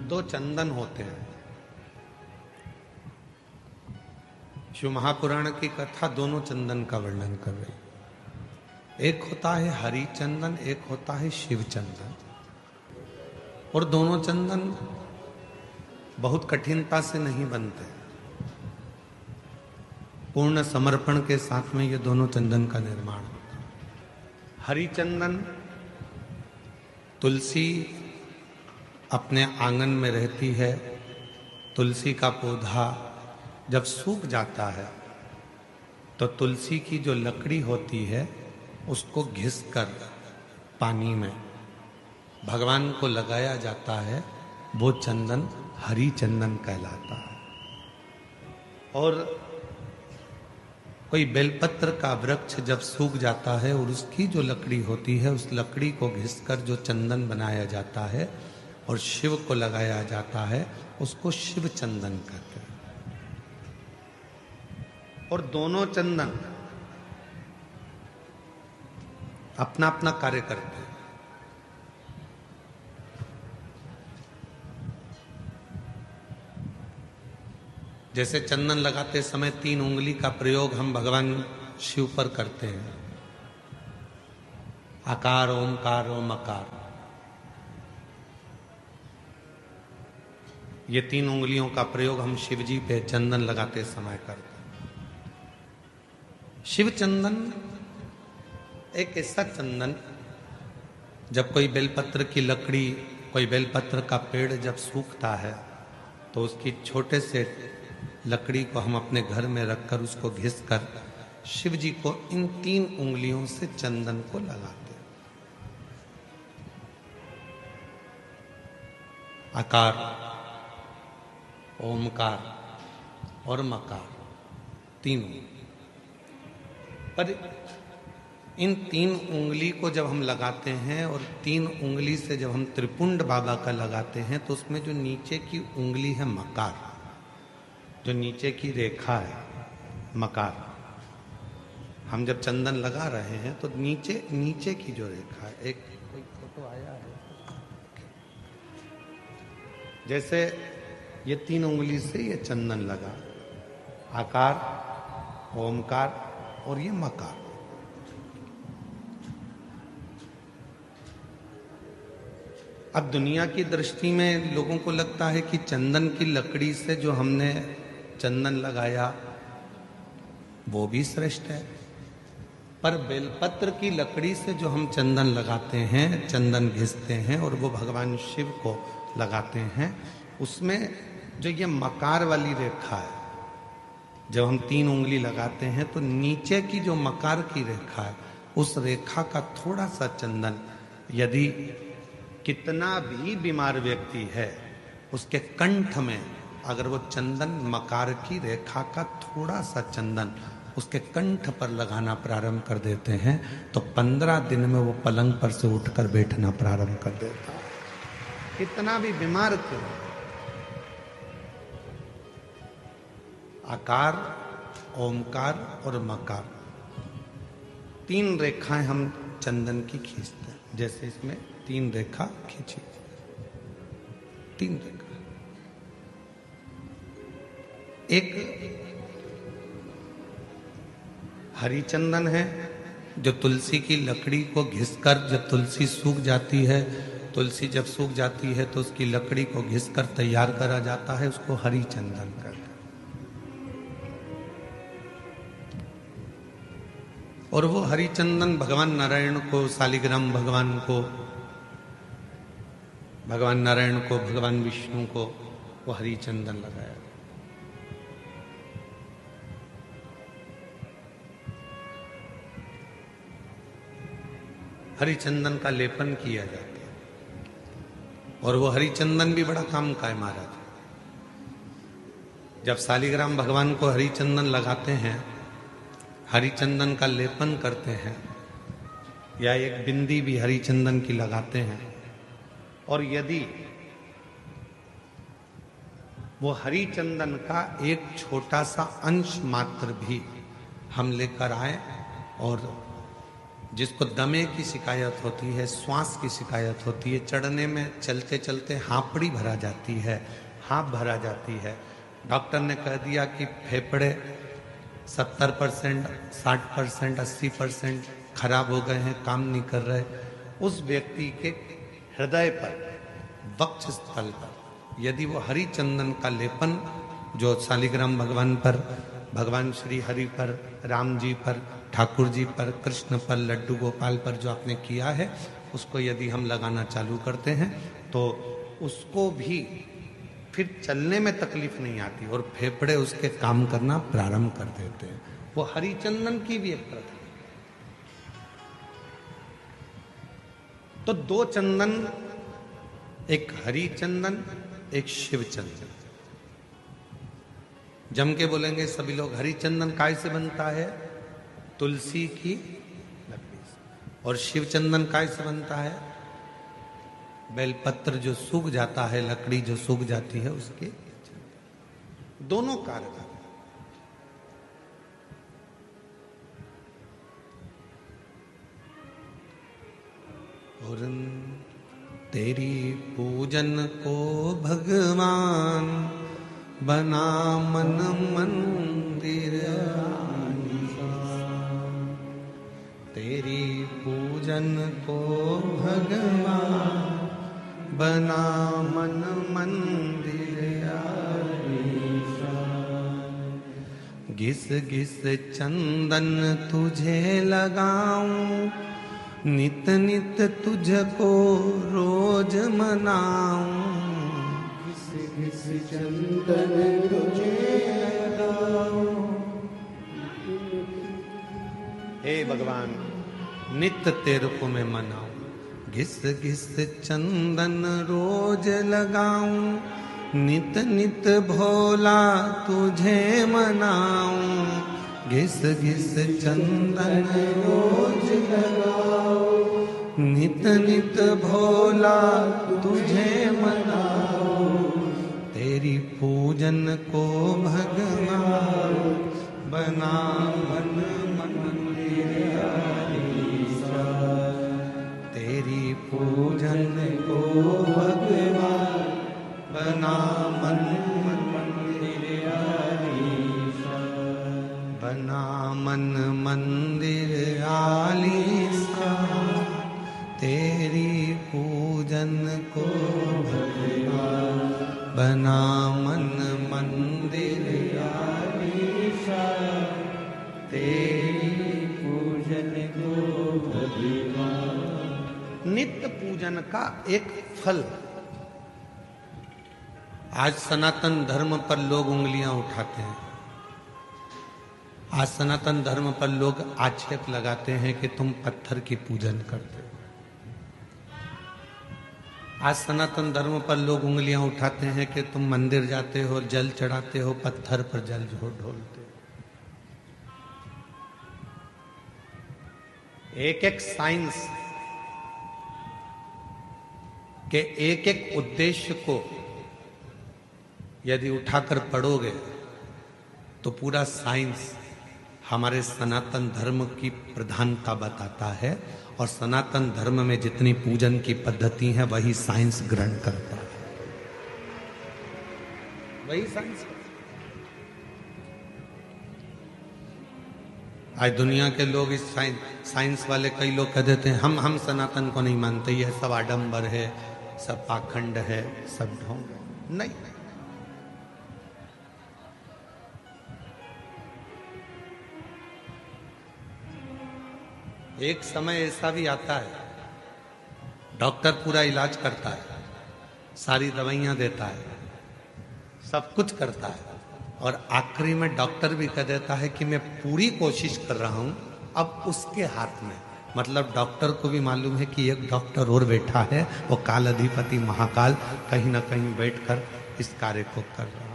दो चंदन होते हैं। शिव महापुराण की कथा दोनों चंदन का वर्णन कर रही। एक होता है हरि चंदन, एक होता है शिव चंदन। और दोनों चंदन बहुत कठिनता से नहीं बनते। पूर्ण समर्पण के साथ में ये दोनों चंदन का निर्माण होता है। हरि चंदन, तुलसी अपने आंगन में रहती है। तुलसी का पौधा जब सूख जाता है तो तुलसी की जो लकड़ी होती है उसको घिसकर पानी में भगवान को लगाया जाता है। वो चंदन हरि चंदन कहलाता है। और कोई बेलपत्र का वृक्ष जब सूख जाता है और उसकी जो लकड़ी होती है उस लकड़ी को घिसकर जो चंदन बनाया जाता है और शिव को लगाया जाता है उसको शिव चंदन कहते हैं। और दोनों चंदन अपना अपना कार्य करते हैं। जैसे चंदन लगाते समय 3 उंगली का प्रयोग हम भगवान शिव पर करते हैं। आकार, ओमकार, ओमकार, ये 3 उंगलियों का प्रयोग हम शिव जी पे चंदन लगाते समय करते हैं। शिव चंदन एक ऐसा चंदन, जब कोई बेलपत्र की लकड़ी, कोई बेलपत्र का पेड़ जब सूखता है तो उसकी छोटे से लकड़ी को हम अपने घर में रखकर उसको घिसकर शिव जी को इन 3 उंगलियों से चंदन को लगाते हैं। आकार, ओमकार और मकार, तीनों। पर इन 3 उंगली को जब हम लगाते हैं और 3 उंगली से जब हम त्रिपुंड बाबा का लगाते हैं तो उसमें जो नीचे की उंगली है मकार, जो नीचे की रेखा है मकार, हम जब चंदन लगा रहे हैं तो नीचे की जो रेखा है, एक कोई फोटो आया है, जैसे ये 3 उंगली से ये चंदन लगा, आकार, ओमकार और ये मकार। अब दुनिया की दृष्टि में लोगों को लगता है कि चंदन की लकड़ी से जो हमने चंदन लगाया वो भी श्रेष्ठ है, पर बेलपत्र की लकड़ी से जो हम चंदन लगाते हैं, चंदन घिसते हैं और वो भगवान शिव को लगाते हैं, उसमें जो ये मकार वाली रेखा है, जब हम 3 उंगली लगाते हैं तो नीचे की जो मकार की रेखा है उस रेखा का थोड़ा सा चंदन, यदि कितना भी बीमार व्यक्ति है उसके कंठ में अगर वो चंदन, मकार की रेखा का थोड़ा सा चंदन उसके कंठ पर लगाना प्रारंभ कर देते हैं तो 15 दिन में वो पलंग पर से उठकर बैठना प्रारंभ कर देता है, कितना भी बीमार क्यों। आकार, ओमकार और मकार, 3 रेखाएं हम चंदन की खींचते हैं। जैसे इसमें 3 रेखा खींची, 3 रेखा। एक हरी चंदन है जो तुलसी की लकड़ी को घिसकर, जब तुलसी सूख जाती है, तुलसी जब सूख जाती है तो उसकी लकड़ी को घिसकर तैयार करा जाता है, उसको हरी चंदन कहते हैं। और वो हरि चंदन भगवान नारायण को, शालिग्राम भगवान को, भगवान नारायण को, भगवान विष्णु को वो हरि चंदन लगाया। हरि चंदन का लेपन किया जाता है और वो हरि चंदन भी बड़ा काम का है महाराज। जब शालिग्राम भगवान को हरि चंदन लगाते हैं, हरि चंदन का लेपन करते हैं, या एक बिंदी भी हरि चंदन की लगाते हैं, और यदि वो हरि चंदन का एक छोटा सा अंश मात्र भी हम लेकर आए और जिसको दमे की शिकायत होती है, श्वास की शिकायत होती है, चढ़ने में चलते चलते हाँपड़ी भरा जाती है, हाँप भरा जाती है, डॉक्टर ने कह दिया कि फेफड़े 70%, 60%, 80% खराब हो गए हैं, काम नहीं कर रहे, उस व्यक्ति के हृदय पर, वक्ष स्थल पर यदि वो हरि चंदन का लेपन जो शालिग्राम भगवान पर, भगवान श्री हरि पर, राम जी पर, ठाकुर जी पर, कृष्ण पर, लड्डू गोपाल पर जो आपने किया है, उसको यदि हम लगाना चालू करते हैं तो उसको भी फिर चलने में तकलीफ नहीं आती और फेफड़े उसके काम करना प्रारंभ कर देते हैं। वो हरिचंदन की भी एक प्रथा। तो दो चंदन, एक हरिचंदन, एक शिव चंदन। जम के बोलेंगे सभी लोग, हरिचंदन काय से बनता है? तुलसी की लकड़ी से। और शिव चंदन काय से बनता है? बेलपत्र जो सूख जाता है, लकड़ी जो सूख जाती है उसके। दोनों कारगर। और तेरी पूजन को भगवान बना मन मंदिर, तेरी पूजन को भगवान बना मन मंदिर, घिस घिस चंदन तुझे लगाऊं, नित नित तुझको रोज मनाऊं, घिस घिस चंदन तुझे लगाऊं। हे भगवान, नित तेरे को मैं मनाऊं, घिस घिस चंदन रोज लगाऊं, नित नित भोला तुझे मनाऊं, घिस घिस चंदन रोज लगाऊं, नित नित भोला तुझे मनाऊं, तेरी पूजन को भगवान बना मन मंदिर, तेरी पूजन को भगवान बना मन मंदिर, बना मन मंदिर आलीसा, तेरी पूजन को भगवान बना मन मंदिर आलीसा, तेरी पूजन को भगवान। नित्य पूजन का एक फल। आज सनातन धर्म पर लोग उंगलियां उठाते हैं, आज सनातन धर्म पर लोग आक्षेप लगाते हैं कि तुम पत्थर की पूजन करते हो। आज सनातन धर्म पर लोग उंगलियां उठाते हैं कि तुम मंदिर जाते हो, जल चढ़ाते हो, पत्थर पर जल ढोलते हो। एक एक साइंस के एक एक उद्देश्य को यदि उठाकर पढ़ोगे तो पूरा साइंस हमारे सनातन धर्म की प्रधानता बताता है, और सनातन धर्म में जितनी पूजन की पद्धति है वही साइंस ग्रहण करता है, वही साइंस। आज दुनिया के लोग इस साइंस वाले कई लोग कह देते हैं हम सनातन को नहीं मानते, यह सब आडंबर है, सब पाखंड है, सब ढोंग। नहीं, एक समय ऐसा भी आता है डॉक्टर पूरा इलाज करता है, सारी दवाइयां देता है, सब कुछ करता है, और आखिरी में डॉक्टर भी कह देता है कि मैं पूरी कोशिश कर रहा हूं, अब उसके हाथ में। मतलब डॉक्टर को भी मालूम है कि एक डॉक्टर और बैठा है, वो काल अधिपति महाकाल कहीं ना कहीं बैठकर इस कार्य को कर रहा है।